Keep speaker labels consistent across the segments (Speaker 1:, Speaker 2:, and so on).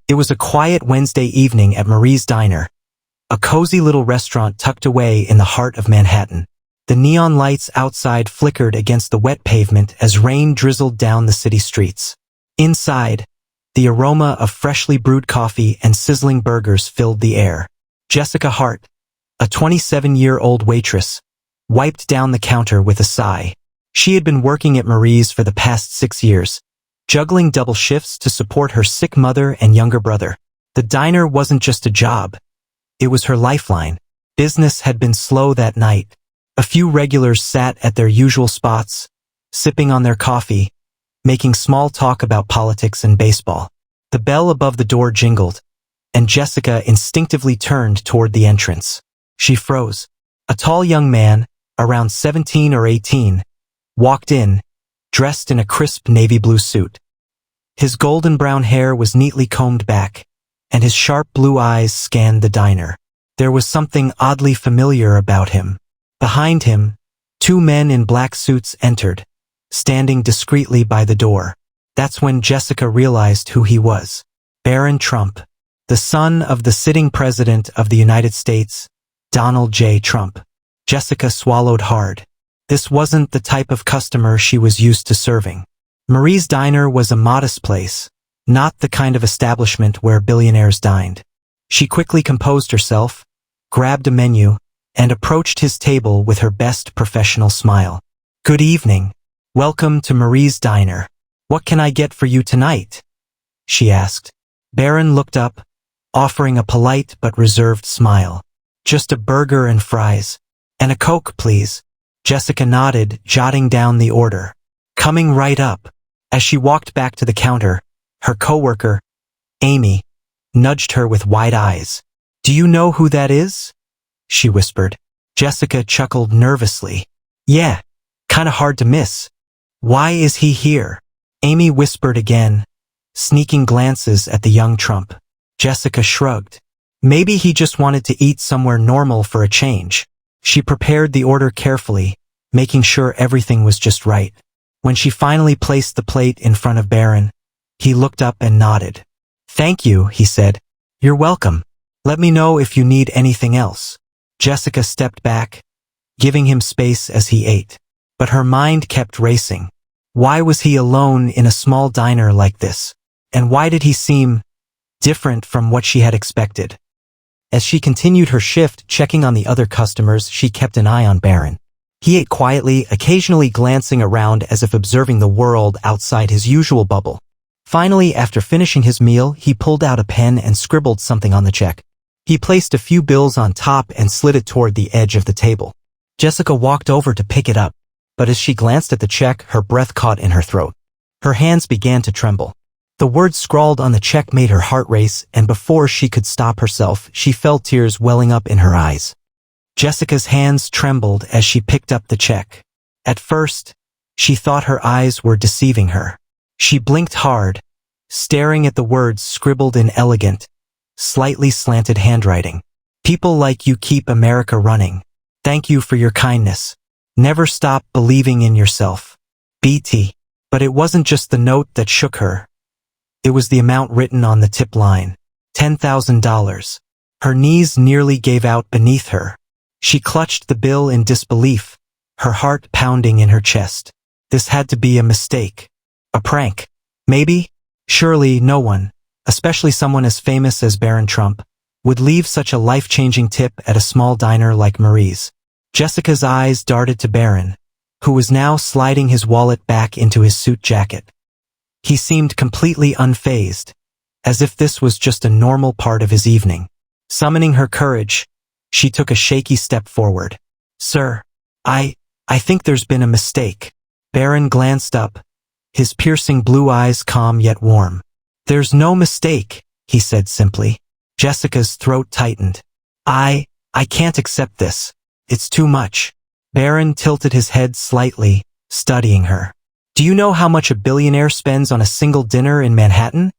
Speaker 1: It was a quiet Wednesday evening at Marie's Diner, a cozy little restaurant tucked away in the heart of Manhattan. The neon lights outside flickered against the wet pavement as rain drizzled down the city streets. Inside, the aroma of freshly brewed coffee and sizzling burgers filled the air. Jessica Hart, a 27-year-old waitress, wiped down the counter with a sigh. She had been working at Marie's for the past 6 years, juggling double shifts to support her sick mother and younger brother. The diner wasn't just a job. It was her lifeline. Business had been slow that night. A few regulars sat at their usual spots, sipping on their coffee, making small talk about politics and baseball. The bell above the door jingled, and Jessica instinctively turned toward the entrance. She froze. A tall young man, around 17 or 18, walked in, dressed in a crisp navy blue suit. His golden brown hair was neatly combed back, and his sharp blue eyes scanned the diner. There was something oddly familiar about him. Behind him, 2 men in black suits entered, standing discreetly by the door. That's when Jessica realized who he was. Barron Trump, the son of the sitting president of the United States, Donald J. Trump. Jessica swallowed hard. This wasn't the type of customer she was used to serving. Marie's Diner was a modest place, not the kind of establishment where billionaires dined. She quickly composed herself, grabbed a menu, and approached his table with her best professional smile. "Good evening. Welcome to Marie's Diner. What can I get for you tonight?" she asked. Barron looked up, offering a polite but reserved smile. "Just a burger and fries. And a Coke, please." Jessica nodded, jotting down the order. "Coming right up." As she walked back to the counter, her coworker, Amy, nudged her with wide eyes. "Do you know who that is?" she whispered. Jessica chuckled nervously. "Yeah, kinda hard to miss. Why is he here?" Amy whispered again, sneaking glances at the young Trump. Jessica shrugged. Maybe he just wanted to eat somewhere normal for a change. She prepared the order carefully, making sure everything was just right. When she finally placed the plate in front of Barron, he looked up and nodded. "Thank you," he said. "You're welcome. Let me know if you need anything else." Jessica stepped back, giving him space as he ate. But her mind kept racing. Why was he alone in a small diner like this? And why did he seem different from what she had expected? As she continued her shift checking on the other customers, she kept an eye on Barron. He ate quietly, occasionally glancing around as if observing the world outside his usual bubble. Finally, after finishing his meal, he pulled out a pen and scribbled something on the check. He placed a few bills on top and slid it toward the edge of the table. Jessica walked over to pick it up, but as she glanced at the check, her breath caught in her throat. Her hands began to tremble. The words scrawled on the check made her heart race, and before she could stop herself, she felt tears welling up in her eyes. Jessica's hands trembled as she picked up the check. At first, she thought her eyes were deceiving her. She blinked hard, staring at the words scribbled in elegant, slightly slanted handwriting. "People like you keep America running. Thank you for your kindness. Never stop believing in yourself. BT." But it wasn't just the note that shook her. It was the amount written on the tip line. $10,000. Her knees nearly gave out beneath her. She clutched the bill in disbelief, her heart pounding in her chest. This had to be a mistake. A prank. Maybe? Surely no one, especially someone as famous as Barron Trump, would leave such a life-changing tip at a small diner like Marie's. Jessica's eyes darted to Barron, who was now sliding his wallet back into his suit jacket. He seemed completely unfazed, as if this was just a normal part of his evening. Summoning her courage, she took a shaky step forward. "Sir, I think there's been a mistake." Barron glanced up, his piercing blue eyes calm yet warm. "There's no mistake," he said simply. Jessica's throat tightened. I can't accept this. It's too much." Barron tilted his head slightly, studying her. "Do you know how much a billionaire spends on a single dinner in Manhattan?"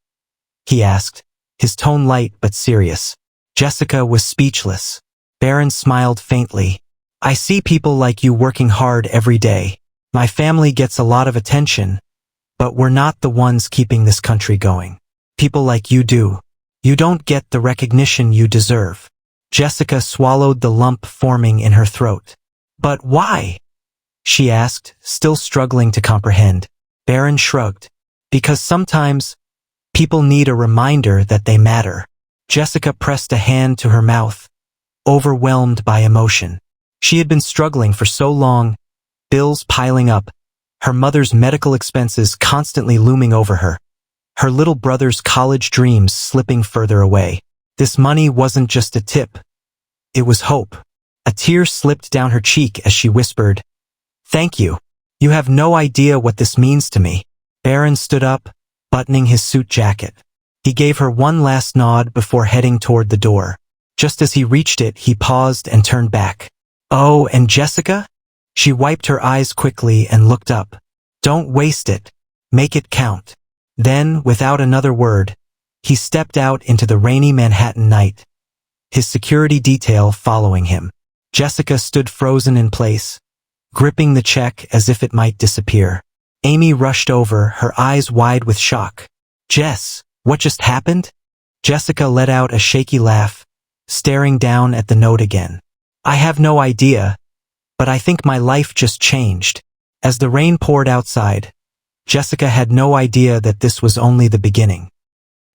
Speaker 1: he asked, his tone light but serious. Jessica was speechless. Barron smiled faintly. "I see people like you working hard every day. My family gets a lot of attention, but we're not the ones keeping this country going. People like you do." You don't get the recognition you deserve. Jessica swallowed the lump forming in her throat. But why? She asked, still struggling to comprehend. Barron shrugged. Because sometimes, people need a reminder that they matter. Jessica pressed a hand to her mouth, overwhelmed by emotion. She had been struggling for so long, bills piling up, her mother's medical expenses constantly looming over her, her little brother's college dreams slipping further away. This money wasn't just a tip. It was hope. A tear slipped down her cheek as she whispered, "Thank you. You have no idea what this means to me." Barron stood up, buttoning his suit jacket. He gave her one last nod before heading toward the door. Just as he reached it, he paused and turned back. "Oh, and Jessica?" She wiped her eyes quickly and looked up. "Don't waste it. Make it count." Then, without another word, he stepped out into the rainy Manhattan night, his security detail following him. Jessica stood frozen in place, gripping the check as if it might disappear. Amy rushed over, her eyes wide with shock. "Jess, what just happened?" Jessica let out a shaky laugh, staring down at the note again. "I have no idea, but I think my life just changed." As the rain poured outside, Jessica had no idea that this was only the beginning.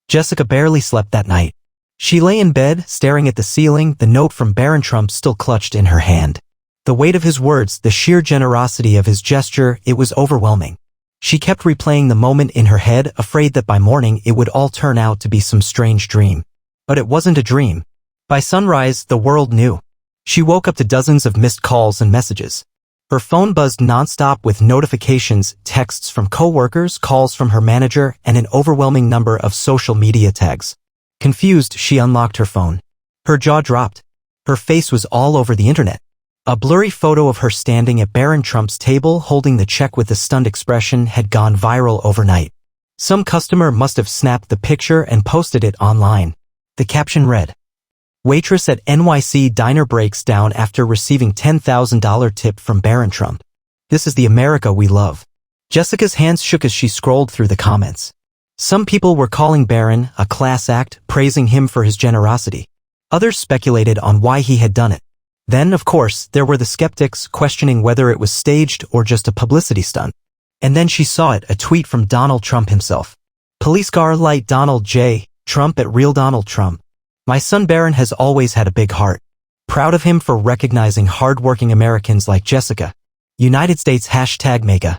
Speaker 1: Jessica barely slept that night. She lay in bed, staring at the ceiling, the note from Barron Trump still clutched in her hand. The weight of his words, the sheer generosity of his gesture, it was overwhelming. She kept replaying the moment in her head, afraid that by morning it would all turn out to be some strange dream. But it wasn't a dream. By sunrise, the world knew. She woke up to dozens of missed calls and messages. Her phone buzzed nonstop with notifications, texts from coworkers, calls from her manager, and an overwhelming number of social media tags. Confused, she unlocked her phone. Her jaw dropped. Her face was all over the internet. A blurry photo of her standing at Barron Trump's table holding the check with a stunned expression had gone viral overnight. Some customer must have snapped the picture and posted it online. The caption read, "Waitress at NYC diner breaks down after receiving $10,000 tip from Barron Trump. This is the America we love." Jessica's hands shook as she scrolled through the comments. Some people were calling Barron a class act, praising him for his generosity. Others speculated on why he had done it. Then, of course, there were the skeptics questioning whether it was staged or just a publicity stunt. And then she saw it, a tweet from Donald Trump himself. "Police car light Donald J. Trump at real Donald Trump. My son Barron has always had a big heart. Proud of him for recognizing hardworking Americans like Jessica. United States #mega."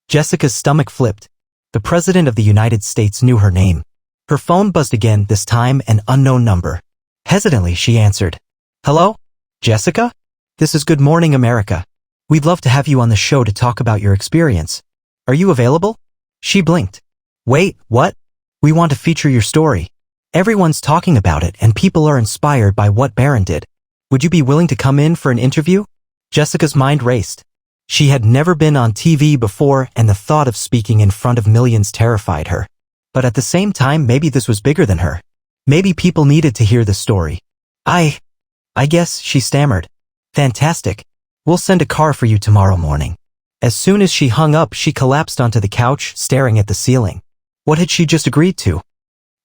Speaker 1: Jessica's stomach flipped. The President of the United States knew her name. Her phone buzzed again, this time an unknown number. Hesitantly, she answered. "Hello? Jessica? This is Good Morning America. We'd love to have you on the show to talk about your experience. Are you available?" She blinked. "Wait, what? We want to feature your story. Everyone's talking about it and people are inspired by what Barron did. Would you be willing to come in for an interview?" Jessica's mind raced. She had never been on TV before and the thought of speaking in front of millions terrified her. But at the same time, maybe this was bigger than her. Maybe people needed to hear the story. I guess, she stammered. "Fantastic. We'll send a car for you tomorrow morning." As soon as she hung up, she collapsed onto the couch, staring at the ceiling. What had she just agreed to?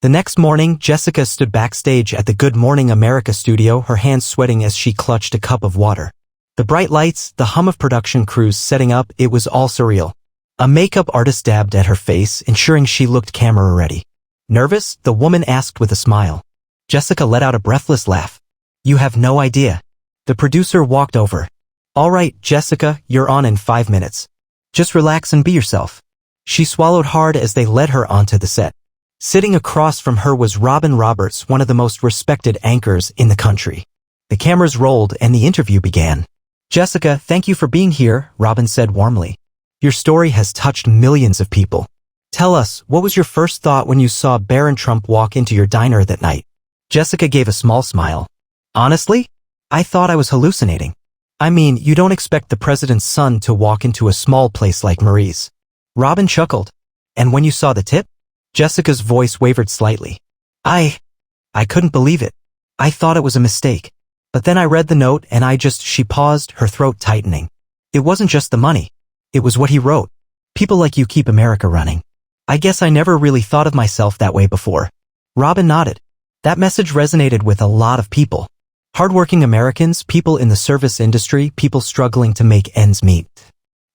Speaker 1: The next morning, Jessica stood backstage at the Good Morning America studio, her hands sweating as she clutched a cup of water. The bright lights, the hum of production crews setting up, it was all surreal. A makeup artist dabbed at her face, ensuring she looked camera ready. "Nervous?" the woman asked with a smile. Jessica let out a breathless laugh. "You have no idea." The producer walked over. "All right, Jessica, you're on in 5 minutes. Just relax and be yourself." She swallowed hard as they led her onto the set. Sitting across from her was Robin Roberts, one of the most respected anchors in the country. The cameras rolled and the interview began. "Jessica, thank you for being here," Robin said warmly. "Your story has touched millions of people. Tell us, what was your first thought when you saw Barron Trump walk into your diner that night?" Jessica gave a small smile. "Honestly, I thought I was hallucinating. I mean, you don't expect the president's son to walk into a small place like Marie's." Robin chuckled. "And when you saw the tip?" Jessica's voice wavered slightly. I couldn't believe it. I thought it was a mistake. But then I read the note and she paused, her throat tightening. It wasn't just the money. It was what he wrote. "People like you keep America running." I guess I never really thought of myself that way before. Robin nodded. That message resonated with a lot of people. Hardworking Americans, people in the service industry, people struggling to make ends meet.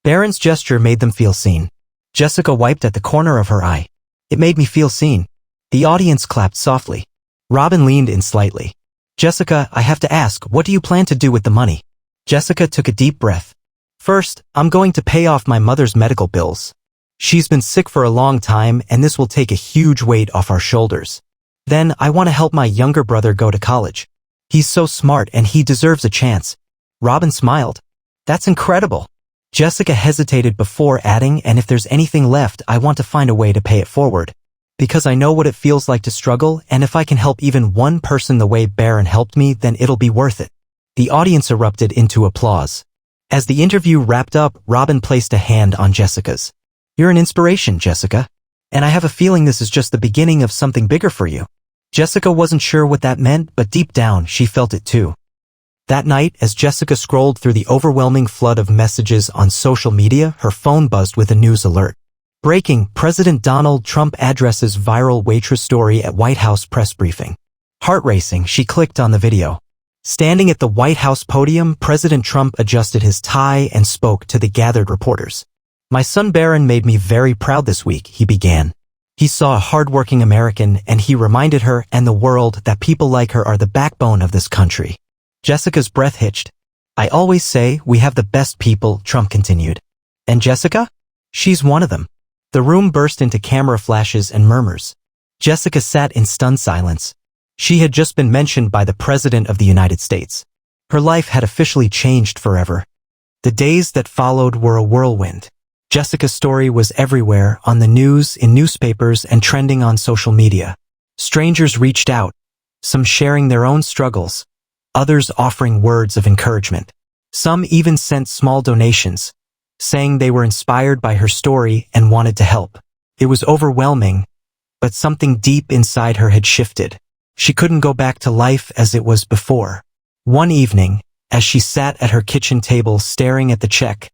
Speaker 1: Barron's gesture made them feel seen. Jessica wiped at the corner of her eye. It made me feel seen. The audience clapped softly. Robin leaned in slightly. Jessica, I have to ask, what do you plan to do with the money? Jessica took a deep breath. First, I'm going to pay off my mother's medical bills. She's been sick for a long time, and this will take a huge weight off our shoulders. Then, I want to help my younger brother go to college. He's so smart and he deserves a chance. Robin smiled. That's incredible. Jessica hesitated before adding, and if there's anything left, I want to find a way to pay it forward. Because I know what it feels like to struggle, and if I can help even one person the way Barron helped me, then it'll be worth it. The audience erupted into applause. As the interview wrapped up, Robin placed a hand on Jessica's. You're an inspiration, Jessica. And I have a feeling this is just the beginning of something bigger for you. Jessica wasn't sure what that meant, but deep down, she felt it too. That night, as Jessica scrolled through the overwhelming flood of messages on social media, her phone buzzed with a news alert. Breaking, President Donald Trump addresses viral Waitress story at White House press briefing. Heart racing, she clicked on the video. Standing at the White House podium, President Trump adjusted his tie and spoke to the gathered reporters. My son Barron made me very proud this week, he began. He saw a hardworking American, and he reminded her and the world that people like her are the backbone of this country. Jessica's breath hitched. I always say we have the best people, Trump continued. And Jessica? She's one of them. The room burst into camera flashes and murmurs. Jessica sat in stunned silence. She had just been mentioned by the President of the United States. Her life had officially changed forever. The days that followed were a whirlwind. Jessica's story was everywhere, on the news, in newspapers, and trending on social media. Strangers reached out, some sharing their own struggles, others offering words of encouragement. Some even sent small donations, saying they were inspired by her story and wanted to help. It was overwhelming, but something deep inside her had shifted. She couldn't go back to life as it was before. One evening, as she sat at her kitchen table staring at the check,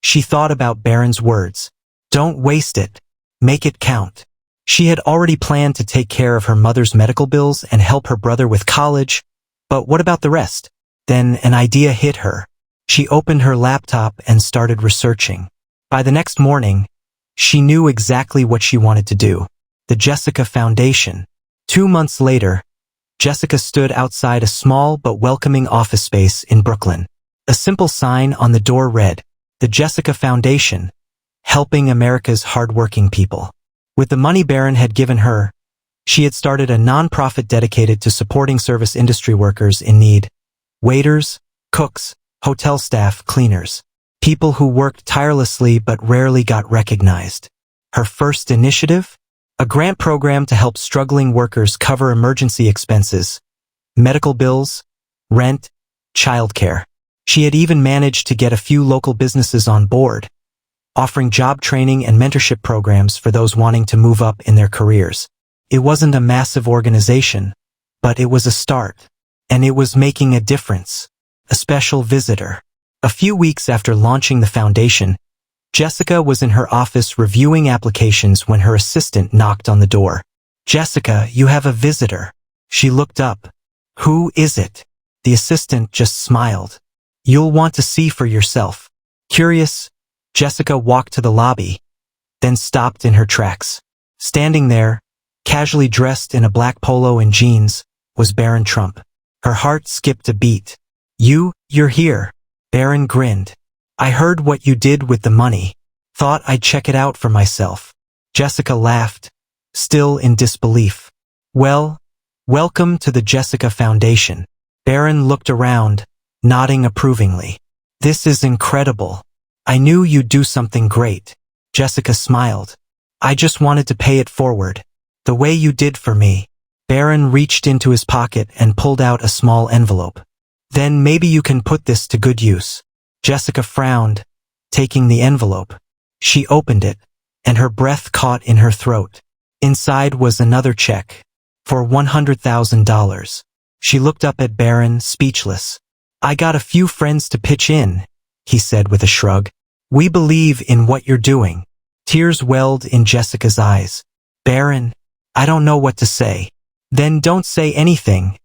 Speaker 1: she thought about Barron's words. Don't waste it. Make it count. She had already planned to take care of her mother's medical bills and help her brother with college, but what about the rest? Then an idea hit her. She opened her laptop and started researching. By the next morning, she knew exactly what she wanted to do. The Jessica Foundation. 2 months later, Jessica stood outside a small but welcoming office space in Brooklyn. A simple sign on the door read, The Jessica Foundation, helping America's hardworking people. With the money Barron had given her, she had started a nonprofit dedicated to supporting service industry workers in need. Waiters, cooks, hotel staff, cleaners. People who worked tirelessly but rarely got recognized. Her first initiative? A grant program to help struggling workers cover emergency expenses, medical bills, rent, childcare. She had even managed to get a few local businesses on board, offering job training and mentorship programs for those wanting to move up in their careers. It wasn't a massive organization, but it was a start, and it was making a difference. A special visitor. A few weeks after launching the foundation, Jessica was in her office reviewing applications when her assistant knocked on the door. Jessica, you have a visitor. She looked up. Who is it? The assistant just smiled. You'll want to see for yourself. Curious, Jessica walked to the lobby, then stopped in her tracks. Standing there, casually dressed in a black polo and jeans, was Barron Trump. Her heart skipped a beat. You're here. Barron grinned. I heard what you did with the money. Thought I'd check it out for myself. Jessica laughed, still in disbelief. Well, welcome to the Jessica Foundation. Barron looked around, nodding approvingly. This is incredible. I knew you'd do something great. Jessica smiled. I just wanted to pay it forward, the way you did for me. Barron reached into his pocket and pulled out a small envelope. Then maybe you can put this to good use. Jessica frowned, taking the envelope. She opened it, and her breath caught in her throat. Inside was another check, for $100,000. She looked up at Barron, speechless. I got a few friends to pitch in, he said with a shrug. We believe in what you're doing. Tears welled in Jessica's eyes. Barron, I don't know what to say. Then don't say anything,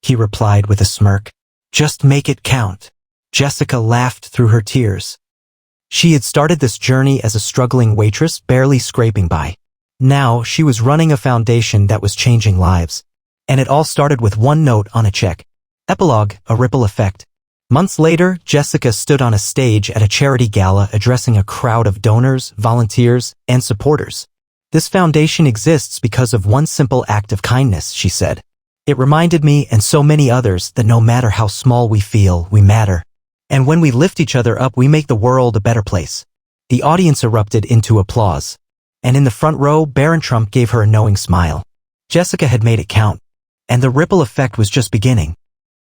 Speaker 1: he replied with a smirk. Just make it count. Jessica laughed through her tears. She had started this journey as a struggling waitress, barely scraping by. Now she was running a foundation that was changing lives. And it all started with one note on a check. Epilogue, a ripple effect. Months later, Jessica stood on a stage at a charity gala addressing a crowd of donors, volunteers, and supporters. This foundation exists because of one simple act of kindness, she said. It reminded me and so many others that no matter how small we feel, we matter. And when we lift each other up, we make the world a better place. The audience erupted into applause. And in the front row, Barron Trump gave her a knowing smile. Jessica had made it count. And the ripple effect was just beginning.